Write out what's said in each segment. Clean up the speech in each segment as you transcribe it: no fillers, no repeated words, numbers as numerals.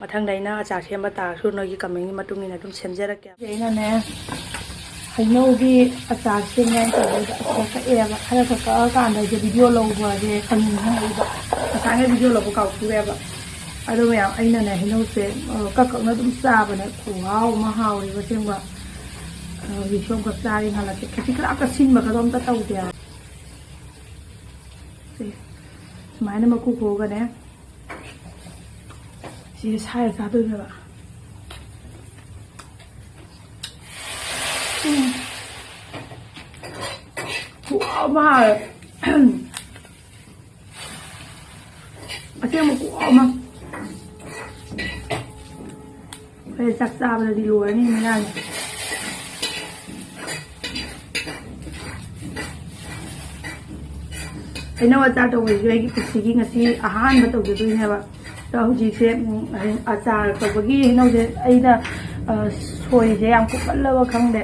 ꯃꯊꯪꯗꯩꯅ ꯑꯆꯥꯔ ꯁꯦꯝꯕ ꯇꯥꯔꯁꯨ ꯅꯣꯏꯒꯤ ꯀꯃꯦꯟꯒꯤ ꯃꯇꯨꯡ ꯏꯟꯅ ꯑꯗꯨꯝ ꯁꯦꯝꯖꯔꯛꯀꯦ ꯑꯩꯅꯅꯦ ꯍꯩꯅꯧꯒꯤ ꯑꯆꯥꯔ ꯁꯦꯝꯉꯥꯏ ꯇꯧꯕꯗ ꯑꯁꯤꯗ ꯀꯛꯑꯦꯕ ꯈꯔ ꯀꯛꯑꯀꯥꯟꯗ ꯑꯩꯁꯦ ꯚꯤꯗꯤꯑꯣ ꯂꯧꯕꯁꯦ ꯈꯪꯅꯤꯡꯉꯛꯏꯕ ꯉꯁꯥꯏꯅ ꯚꯤꯗꯤꯑꯣ ꯂꯧꯕ ꯀꯥꯎꯊꯣꯛꯑꯦꯕ ꯑꯗꯨ ꯃꯌꯥꯝ ꯑꯩꯅꯅꯦ ꯍꯩꯅꯧꯁꯦ ꯀꯛꯅ ꯑꯗꯨꯝ ꯆꯥꯕꯅꯦ ꯈꯨꯍꯥꯎ ꯑꯃ ꯍꯥꯎꯔꯤꯕ ꯑꯁꯦꯡꯕ ꯍꯧꯖꯤꯛꯁꯨ ꯑꯃꯨꯛꯀ ꯆꯥꯔꯤ ꯍꯜꯂꯛꯀꯦ ꯈꯖꯤꯛ ꯈꯔ ꯁꯤꯟꯕꯒꯗꯣ ꯑꯝꯇ ꯇꯧꯗꯦꯕ ꯁꯨꯃꯥꯏꯅ ꯃꯀꯨ ꯈꯣꯛꯑꯒꯅꯦ ꯁꯤꯁꯦ ꯁꯥꯏꯔ ꯆꯥꯗꯣꯏꯅꯦꯕ ꯈꯨꯍꯥꯎ ꯑꯃ ꯍꯥꯎꯔꯦ ꯑꯁꯦꯡꯕ ꯈꯨꯍꯥꯎ ꯑꯃ ꯑꯩꯈꯣꯏ ꯆꯥꯛ ꯆꯥꯕꯗꯗꯤ ꯂꯣꯏꯔꯅꯤ ꯃꯌꯥꯝꯁꯦ ꯍꯩꯅꯧ ꯑꯆꯥꯔ ꯇꯧꯕꯁꯤꯁꯨ ꯑꯩꯒꯤ ꯄꯨꯟꯁꯤꯒꯤ ꯉꯁꯤ ꯑꯍꯥꯟꯕ ꯇꯧꯖꯗꯣꯏꯅꯦꯕ ꯍꯧꯖꯤꯛꯁꯦ ꯑꯆꯥꯔ ꯇꯧꯕꯒꯤ ꯍꯩꯅꯧꯁꯦ ꯑꯩꯅ ꯁꯣꯏꯁꯦ ꯌꯥꯝ ꯀꯨꯞꯃꯜꯂꯕ ꯈꯪꯗꯦ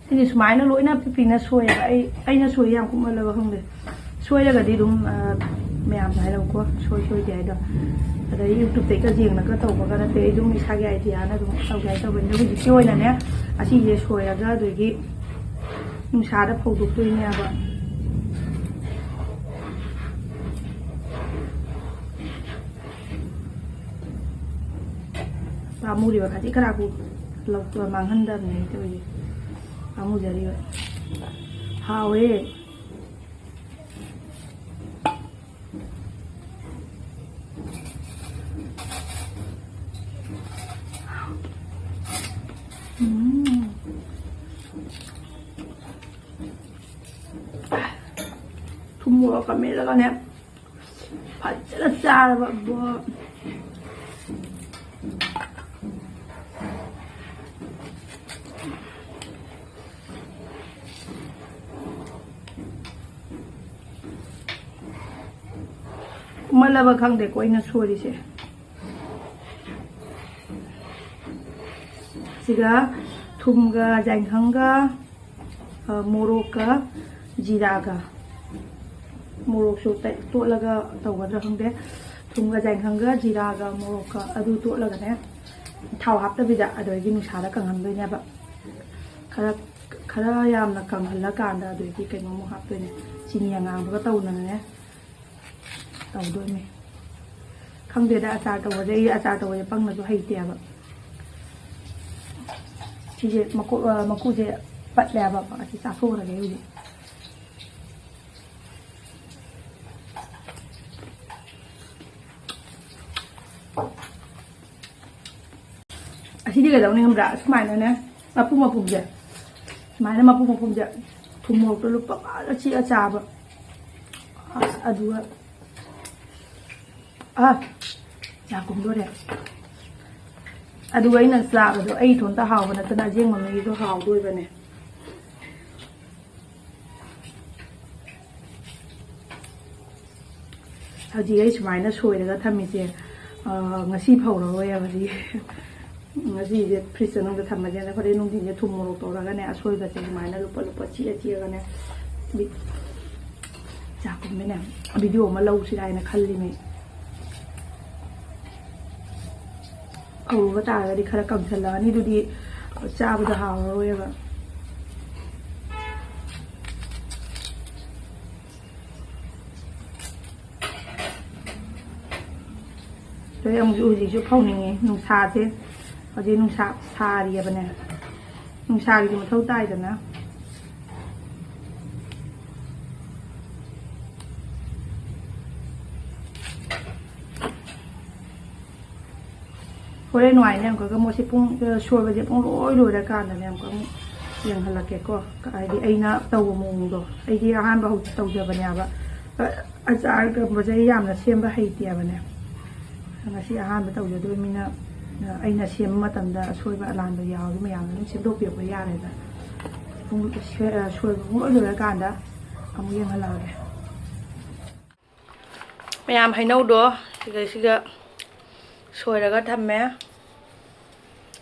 ꯁꯤꯗꯤ ꯁꯨꯃꯥꯏꯅ ꯂꯣꯏꯅ ꯄꯤꯛꯅ ꯁꯣꯏꯌꯦꯕ ꯑꯩꯅ ꯁꯣꯏ ꯌꯥꯝ ꯀꯨꯞꯃꯜꯂꯕ ꯈꯪꯗꯦ ꯁꯣꯏꯔꯒꯗꯤ ꯑꯗꯨꯝ ꯃꯌꯥꯝꯁꯨ ꯍꯥꯏꯔꯛꯎꯀꯣ ꯁꯣꯏꯗꯦ ꯍꯥꯏꯗꯣ ꯑꯗꯩ ꯌꯨꯇꯨꯕꯇꯩꯒ ꯌꯦꯡꯉꯒ ꯇꯧꯕꯒ ꯅꯠꯇꯦ ꯑꯩ ꯑꯗꯨꯝ ꯏꯁꯥꯒꯤ ꯑꯥꯏꯗꯤꯌꯥꯅ ꯑꯗꯨꯝ ꯇꯧꯒꯦ ꯇꯧꯕꯅꯤ ꯍꯧꯖꯤꯛꯀꯤ ꯑꯣꯏꯅꯅꯦ ꯑꯁꯤꯁꯦ ꯁꯣꯏꯔꯒ ꯑꯗꯒꯤ ꯅꯨꯡꯁꯥꯗ ꯐꯧꯗꯣꯛꯇꯣꯏꯅꯦꯕ ꯄꯥꯝꯃꯨꯔꯤꯕ ꯈꯖꯤꯛ ꯈꯔꯥꯛꯄꯨ ꯃꯥꯡꯍꯟꯗꯕꯅꯦ ꯇꯧꯔꯤꯁꯦ ꯄꯥꯝꯃꯨꯖꯔꯤꯕ ꯍꯥꯎꯋꯦ ꯊꯨꯝ ꯃꯣꯔꯣꯛꯀ ꯃꯦꯠꯂꯒꯅꯦ ꯐꯖꯅ ꯆꯥꯔꯕ ꯃꯜꯂꯕ ꯈꯪꯗꯦꯀꯣ ꯑꯩꯅ ꯁꯣꯏꯔꯤꯁꯦ ꯁꯤꯒ ꯊꯨꯝꯒ ꯌꯥꯏꯉꯪꯒ ꯃꯣꯔꯣꯛꯀ ꯖꯤꯔꯥꯒ ꯃꯣꯔꯣꯛꯁꯨ ꯇꯣꯠꯂꯒ ꯇꯧꯒꯗ꯭ꯔꯥ ꯈꯪꯗꯦ ꯊꯨꯝꯒ ꯌꯥꯏꯉꯪꯒ ꯖꯤꯔꯥꯒ ꯃꯣꯔꯣꯛꯀ ꯑꯗꯨ ꯇꯣꯠꯂꯒꯅꯦ ꯊꯥꯎ ꯍꯥꯞꯇꯕꯤꯗ ꯑꯗꯨꯗꯒꯤ ꯅꯨꯡꯁꯥꯗ ꯀꯪꯍꯟꯗꯣꯏꯅꯦꯕ ꯈꯔ ꯌꯥꯝꯅ ꯀꯪꯍꯜꯂꯀꯥꯟꯗ ꯑꯗꯨꯗꯒꯤ ꯀꯩꯅꯣꯃꯨꯛ ꯍꯥꯞꯇꯣꯏꯅꯦ ꯆꯤꯅꯤ ꯑꯉꯥꯡꯕꯒ ꯇꯧꯅꯅꯦ ꯇꯧꯗꯣꯏꯅꯦ ꯈꯪꯗꯦꯗ ꯑꯆꯥꯔ ꯇꯧꯕꯁꯦ ꯑꯩ ꯑꯆꯥꯔ ꯇꯧꯕꯁꯦ ꯄꯪꯅꯁꯨ ꯍꯩꯇꯦꯕ ꯁꯤꯁꯦ ꯃꯀꯨꯁꯦ ꯄꯠꯂꯦꯕ ꯑꯁꯤ ꯆꯥꯊꯣꯛꯈ꯭ꯔꯒꯦ ꯍꯧꯖꯤꯛ ꯑꯁꯤꯗꯤ ꯀꯩꯗꯧꯅꯤ ꯈꯪꯕ꯭ꯔꯥ ꯁꯨꯃꯥꯏꯅꯅꯦ ꯃꯄꯨꯝꯁꯦ ꯁꯨꯃꯥꯏꯅ ꯃꯄꯨꯝꯁꯦ ꯊꯨꯝ ꯃꯣꯔꯣꯛꯇꯣ ꯂꯨꯞꯄ ꯐꯖꯅ ꯆꯤꯛꯑ ꯆꯥꯕ ꯑꯗꯨꯒ ꯆꯥ ꯀꯨꯝꯗꯣꯔꯦ ꯑꯗꯨꯒ ꯑꯩꯅ ꯆꯥꯕꯗꯣ ꯑꯩ ꯏꯊꯣꯟꯇ ꯍꯥꯎꯕ ꯅꯠꯇꯅ ꯑꯖꯦꯡꯕ ꯃꯤꯒꯤꯁꯨ ꯍꯥꯎꯗꯣꯏꯕꯅꯦ ꯍꯧꯖꯤꯛ ꯑꯩ ꯁꯨꯃꯥꯏꯅ ꯁꯣꯏꯔꯒ ꯊꯝꯃꯤꯁꯦ ꯉꯁꯤ ꯐꯧꯔꯔꯣꯏꯕ ꯉꯁꯤꯁꯦ ꯐ꯭ꯔꯤꯖ ꯃꯅꯨꯡꯗ ꯊꯝꯃꯒꯦꯅ ꯍꯣꯔꯦꯟ ꯅꯨꯡꯊꯤꯟꯁꯦ ꯊꯨꯝ ꯃꯣꯔꯣꯛ ꯇꯧꯔꯒꯅꯦ ꯑꯁꯣꯏꯕꯁꯦ ꯁꯨꯃꯥꯏꯅ ꯂꯨꯞꯄ ꯆꯤꯛꯑꯒꯅꯦ ꯆꯥꯛꯀꯨꯝꯕꯅꯦ ꯚꯤꯗꯤꯑꯣ ꯑꯃ ꯂꯧꯁꯤꯔꯥ ꯍꯥꯏꯅ ꯈꯜꯂꯤꯅꯦ ꯐꯧꯔꯨꯕ ꯇꯥꯔꯒꯗꯤ ꯈꯔ ꯀꯪꯁꯜꯂꯛꯑꯅꯤ ꯑꯗꯨꯗꯤ ꯆꯥꯕꯗ ꯍꯥꯎꯔꯔꯣꯏꯕ ꯑꯗꯩ ꯑꯃꯨꯛꯁꯨ ꯍꯧꯖꯤꯛꯁꯨ ꯐꯧꯅꯤꯡꯉꯦ ꯅꯨꯡꯁꯥꯁꯦ ꯍꯧꯖꯤꯛ ꯅꯨꯡꯁꯥ ꯁꯥꯔꯤꯑꯕꯅꯦ ꯅꯨꯡꯁꯥꯒꯤꯁꯨ ꯃꯊꯧ ꯇꯥꯏꯗꯅ ꯍꯣꯔꯦꯟ ꯅꯨꯡꯉꯥꯏꯅꯦ ꯑꯃꯨꯛꯀ ꯃꯣꯏꯁꯦ ꯁꯣꯏꯕꯁꯦ ꯄꯨꯡ ꯂꯣꯏꯔꯀꯥꯟꯗꯅꯦ ꯑꯃꯨꯛꯀ ꯌꯦꯡꯍꯜꯂꯛꯀꯦꯀꯣ ꯍꯥꯏꯗꯤ ꯑꯩꯅ ꯇꯧꯕ ꯃꯑꯣꯡꯗꯣ ꯑꯩꯗꯤ ꯑꯍꯥꯟꯕ ꯍꯧꯖꯤꯛ ꯇꯧꯖꯕꯅꯦꯕ ꯑꯆꯥꯔꯒꯨꯝꯕꯁꯦ ꯌꯥꯝꯅ ꯁꯦꯝꯕ ꯍꯩꯇꯦꯕꯅꯦ ꯉꯁꯤ ꯑꯍꯥꯟꯕ ꯇꯧꯖꯗꯣꯏꯅꯤꯅ ꯑꯩꯅ ꯁꯦꯝꯕ ꯃꯇꯝꯗ ꯑꯁꯣꯏꯕ ꯑꯂꯥꯟꯕ ꯌꯥꯎꯔꯤ ꯃꯌꯥꯝꯅ ꯑꯗꯨꯝ ꯁꯦꯝꯗꯣꯛꯄꯤꯔꯛꯄ ꯌꯥꯔꯦꯗ ꯁꯣꯏꯕ ꯄꯨꯡ ꯂꯣꯏꯔꯀꯥꯟꯗ ꯑꯃꯨꯛ ꯌꯦꯡꯍꯜꯂꯛꯑꯒꯦ ꯃꯌꯥꯝ ꯍꯩꯅꯧꯗꯣ ꯁꯤꯒ ꯁꯣꯏꯔꯒ ꯊꯝꯃꯦ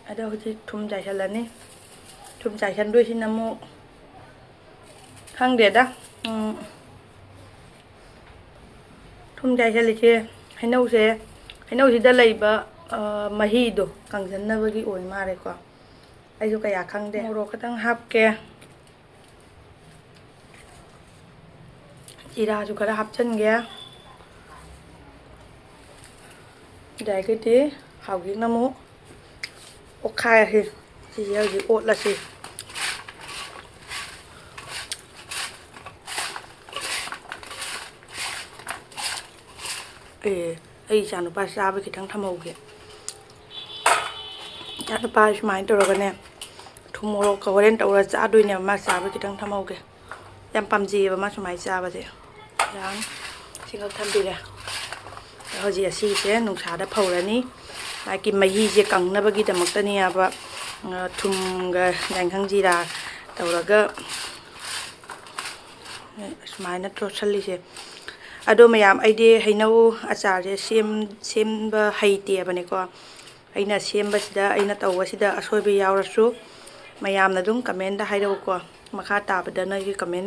ꯑꯗꯣ ꯍꯧꯖꯤꯛ ꯊꯨꯝ ꯆꯥꯏꯁꯤꯜꯂꯅꯤ ꯊꯨꯝ ꯆꯥꯏꯁꯤꯟꯗꯣꯏꯁꯤꯅ ꯑꯃꯨꯛ ꯈꯪꯗꯦꯗ ꯊꯨꯝ ꯆꯥꯏꯁꯤꯜꯂꯤꯁꯦ ꯍꯩꯅꯧꯁꯤꯗ ꯂꯩꯕ ꯃꯍꯤꯗꯣ ꯀꯪꯖꯟꯅꯕꯒꯤ ꯑꯣꯏ ꯃꯥꯜꯂꯦꯀꯣ ꯑꯩꯁꯨ ꯀꯌꯥ ꯈꯪꯗꯦ ꯃꯣꯔꯣꯛ ꯈꯤꯇꯪ ꯍꯥꯞꯀꯦ ꯖꯤꯔꯥꯁꯨ ꯈꯔ ꯍꯥꯞꯆꯟꯒꯦ ꯑꯗꯒꯤꯗꯤ ꯍꯧꯖꯤꯛꯅ ꯑꯃꯨꯛ ꯑꯣꯠꯈꯥꯏꯔꯁꯤ ꯁꯤꯁꯦ ꯍꯧꯖꯤꯛ ꯑꯣꯠꯂꯁꯤ ꯑꯩ ꯏꯆꯥꯅꯨꯄꯥ ꯆꯥꯕ ꯈꯤꯇꯪ ꯊꯝꯍꯧꯒꯦ ꯏꯆꯥꯅꯨꯄꯥ ꯁꯨꯃꯥꯏꯅ ꯇꯧꯔꯒꯅꯦ ꯊꯨꯝ ꯃꯣꯔꯣꯛꯀ ꯍꯣꯔꯦꯟ ꯇꯧꯔ ꯆꯥꯗꯣꯏꯅꯦꯕ ꯃꯥ ꯆꯥꯕ ꯈꯤꯇꯪ ꯊꯝꯍꯧꯒꯦ ꯌꯥꯝ ꯄꯥꯝꯖꯩꯌꯦꯕ ꯃꯥ ꯁꯨꯃꯥꯏꯅ ꯆꯥꯕꯁꯦ ꯌꯥꯝ ꯁꯤꯈꯛ ꯊꯝꯕꯤꯔꯦ ꯍꯧꯖꯤꯛ ꯑꯁꯤꯁꯦ ꯅꯨꯡꯁꯥꯗ ꯐꯧꯔꯅꯤ ꯃꯥꯒꯤ ꯃꯍꯤꯁꯦ ꯀꯪꯅꯕꯒꯤꯗꯃꯛꯇꯅꯦꯕ ꯊꯨꯝꯒ ꯌꯥꯏꯉꯪ ꯖꯤꯔꯥ ꯇꯧꯔꯒ ꯁꯨꯃꯥꯏꯅ ꯇꯣꯠꯁꯜꯂꯤꯁꯦ ꯑꯗꯣ ꯃꯌꯥꯝ ꯑꯩꯗꯤ ꯍꯩꯅꯧ ꯑꯆꯥꯔꯁꯦ ꯁꯦꯝꯕ ꯍꯩꯇꯦꯕꯅꯦꯀꯣ ꯑꯩꯅ ꯁꯦꯝꯕꯁꯤꯗ ꯑꯩꯅ ꯇꯧꯕꯁꯤꯗ ꯑꯁꯣꯏꯕ ꯌꯥꯎꯔꯁꯨ ꯃꯌꯥꯝꯅ ꯑꯗꯨꯝ ꯀꯃꯦꯟꯗ ꯍꯥꯏꯔꯛꯎꯀꯣ ꯃꯈꯥ ꯇꯥꯕꯗ ꯅꯣꯏꯒꯤ ꯀꯃꯦꯟ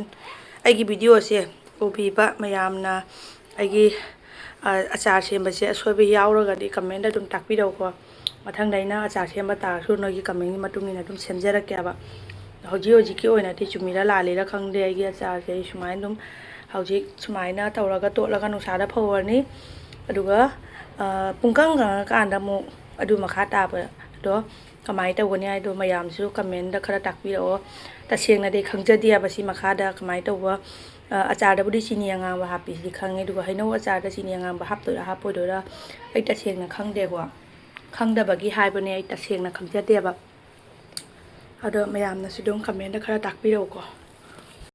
ꯑꯩꯒꯤ ꯚꯤꯗꯤꯑꯣꯁꯦ ꯎꯕꯤꯕ ꯃꯌꯥꯝꯅ ꯑꯩꯒꯤ ꯑꯆꯥꯔ ꯁꯦꯝꯕꯁꯦ ꯑꯁꯣꯏꯕ ꯌꯥꯎꯔꯒꯗꯤ ꯀꯃꯦꯟꯗ ꯑꯗꯨꯝ ꯇꯥꯛꯄꯤꯔꯛꯎꯀꯣ ꯃꯊꯪꯗ ꯑꯩꯅ ꯑꯆꯥꯔ ꯁꯦꯝꯕ ꯇꯥꯔꯁꯨ ꯅꯣꯏꯒꯤ ꯀꯃꯦꯟꯒꯤ ꯃꯇꯨꯡ ꯏꯟꯅ ꯑꯗꯨꯝ ꯁꯦꯝꯖꯔꯛꯀꯦꯕ ꯍꯧꯖꯤꯛꯀꯤ ꯑꯣꯏꯅꯗꯤ ꯆꯨꯝꯃꯤꯔꯥ ꯂꯥꯜꯂꯤꯔꯥ ꯈꯪꯗꯦ ꯑꯩꯒꯤ ꯑꯆꯥꯔꯁꯦ ꯑꯩ ꯁꯨꯃꯥꯏꯅ ꯑꯗꯨꯝ ꯍꯧꯖꯤꯛ ꯁꯨꯃꯥꯏꯅ ꯇꯧꯔꯒ ꯇꯣꯠꯂꯒ ꯅꯨꯡꯁꯥꯗ ꯐꯧꯔꯅꯤ ꯑꯗꯨꯒ ꯄꯨꯡꯀꯪ ꯀꯪꯉꯀꯥꯟꯗ ꯑꯃꯨꯛ ꯑꯗꯨ ꯃꯈꯥ ꯇꯥꯕꯗꯣ ꯀꯃꯥꯏꯅ ꯇꯧꯒꯅꯤ ꯍꯥꯏꯗꯣ ꯃꯌꯥꯝꯁꯨ ꯀꯃꯦꯟꯗ ꯈꯔ ꯇꯥꯛꯄꯤꯔꯛꯑꯣ ꯇꯁꯦꯡꯅꯗꯤ ꯈꯪꯖꯗꯦꯕ ꯁꯤ ꯃꯈꯥꯗ ꯀꯃꯥꯏꯅ ꯇꯧꯕ ꯑꯆꯥꯔꯗꯕꯨꯗꯤ ꯆꯤꯅꯤ ꯑꯉꯥꯡꯕ ꯍꯥꯞꯄꯤꯁꯤꯗꯤ ꯈꯪꯉꯦ ꯑꯗꯨꯒ ꯍꯩꯅꯧ ꯑꯆꯥꯔꯗ ꯆꯤꯅꯤ ꯑꯉꯥꯡꯕ ꯍꯥꯞꯇꯣꯏꯔꯥ ꯍꯥꯞꯄꯣꯏꯗꯣꯏꯔꯥ ꯑꯩ ꯇꯁꯦꯡꯅ ꯈꯪꯗꯦꯀꯣ ꯈꯪꯗꯕꯒꯤ ꯍꯥꯏꯕꯅꯦ ꯑꯩ ꯇꯁꯦꯡꯅ ꯈꯪꯖꯗꯦꯕ ꯑꯗꯣ ꯃꯌꯥꯝꯅꯁꯨ ꯑꯗꯨꯝ ꯀꯃꯦꯟꯗ ꯈꯔ ꯇꯥꯛꯄꯤꯔꯛꯎꯀꯣ